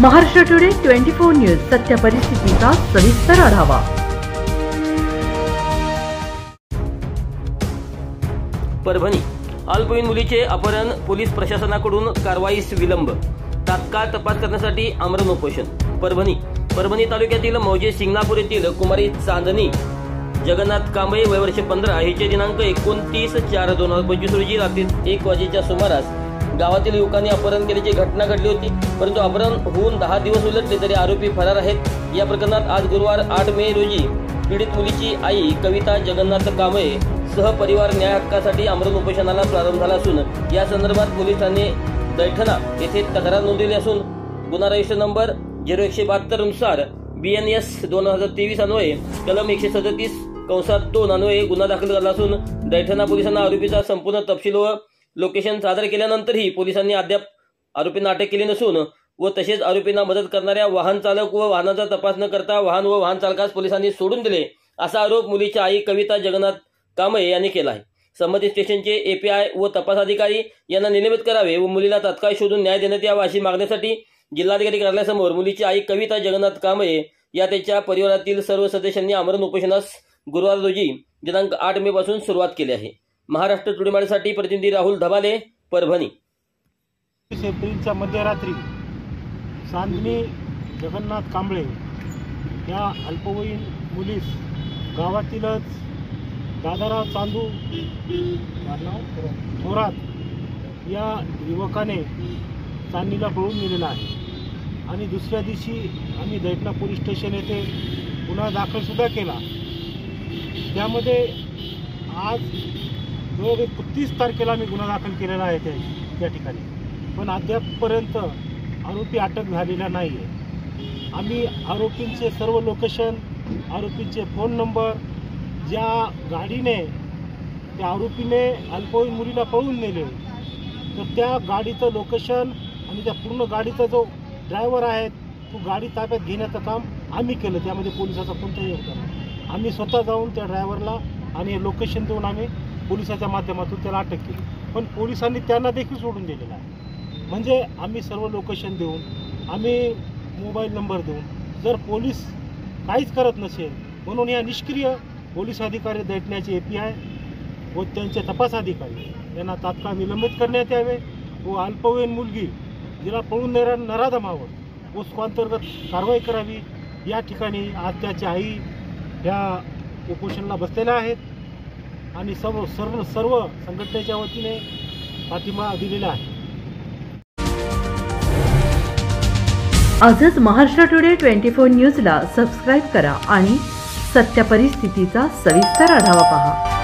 Maharashtra today 24 news सत्य परिस्थितीचा सविस्तर आढावा। परभणी अल्पवयीन मुलीचे अपहरण, पोलीस प्रशासनाकडून कारवाईस विलंब, तात्काळ तपास करण्यासाठी आमरण उपोषण। परभणी तालुक्यातील मौजे शिंगणापूर येथील कुमारी चांदणी जगन्नाथ कांबळे वय वर्ष 15 हिचे दिनांक 29/4/2025 रोजी रात्री 1 वाजेच्या सुमारास गावातील युवकांनी अपहरण केल्याची घटना घडली होती। परंतु अपहरण होऊन 10 दिवस उलटले तरी आरोपी फरार आहेत। या प्रकरणात आज गुरुवार 8 मे रोजी पीडित मुलीची आई कविता जगन्नाथ कांबळे सह परिवार न्याय हक्कासाठी आमरण उपोषणाला प्रारंभ झाला असून या संदर्भात पोलिसांनी दैठणा येथे तक्रार नोंदवली असून गुन्हा रजिस्टर नंबर 0172 नुसार BNS 2023 अन्वये कलम 137(2) अन्वये गुन्हा दाखल झाला असून दैठणा पोलिसांना आरोपीचा संपूर्ण तपशील व लोकेशन सादर केल्यानंतरही पोलिसांनी अद्याप आरोपींना अटक केली नसून व तसेच आरोपींना मदत करणाऱ्या वाहन चालक व वाहनाचा तपास न करता वाहन व वाहन चालकास पोलिसांनी सोडून दिले असा आरोप मुलीची आई कविता जगन्नाथ कांबळे यांनी केला आहे। संबंधित स्टेशनचे API व तपास अधिकारी यांना निलंबित करावे व मुलीला तात्काळ शोधून न्याय देण्यात यावा अशी मागणीसाठी जिल्हाधिकारी कार्यालयासमोर मुलीची आई कविता जगन्नाथ कांबळे या त्याच्या परिवारातील सर्व सदस्यांनी आमरण उपोषणास गुरुवार रोजी दिनांक 8 मे पासून सुरुवात केली आहे। महाराष्ट्र टुडे मराठीसाठी प्रतिनिधी राहुल धबाले, परभणी। एप्रिलच्या मध्यरात्री चांदणी जगन्नाथ कांबळे या अल्पवयीन मुलीस गावातीलच दादाराव चांदू थोरात या युवकाने चांदणीला पळून नेलेला आहे आणि दुसऱ्या दिवशी आम्ही दैठणा पोलीस स्टेशन येथे गुन्हा दाखल सुद्धा केला। त्यामध्ये आज 31 तारखेला आम्ही गुन्हा दाखल केलेला आहे त्या ठिकाणी, पण अद्यापपर्यंत आरोपी अटक झालेला नाही आहे। आम्ही आरोपींचे सर्व लोकेशन, आरोपींचे फोन नंबर, ज्या गाडीने त्या आरोपीने अल्पवयीन मुलीला पळून नेले तर त्या गाडीचं लोकेशन आणि त्या पूर्ण गाडीचा जो ड्रायव्हर आहे तो गाडी ताब्यात घेण्याचं काम आम्ही केलं। त्यामध्ये पोलिसाचा कोणताही योगदान नाही। आम्ही स्वतः जाऊन त्या ड्रायव्हरला आणि लोकेशन देऊन आम्ही पोलिसाच्या माध्यमातून त्याला अटक केली, पण पोलिसांनी त्यांना देखील सोडून दिलेलं आहे। म्हणजे आम्ही सर्व लोकेशन देऊन, आम्ही मोबाईल नंबर देऊन, जर पोलीस काहीच करत नसेल म्हणून या निष्क्रिय पोलीस अधिकारी दैठण्याचे API व त्यांचे तपास अधिकारी यांना तात्काळ निलंबित करण्यात यावे व अल्पवयीन मुलगी जिला पळून नराधमावर पोस्कोअंतर्गत कारवाई करावी। या ठिकाणी आज त्याची आई या उपोषणाला बसलेल्या आहेत आणि सर्व संघटनेच्या वतीने पाठिंबा दिलेला आहे। आजच महाराष्ट्र टुडे 24 न्यूजला सबस्क्राईब करा आणि सत्य परिस्थितीचा सविस्तर आढावा पहा।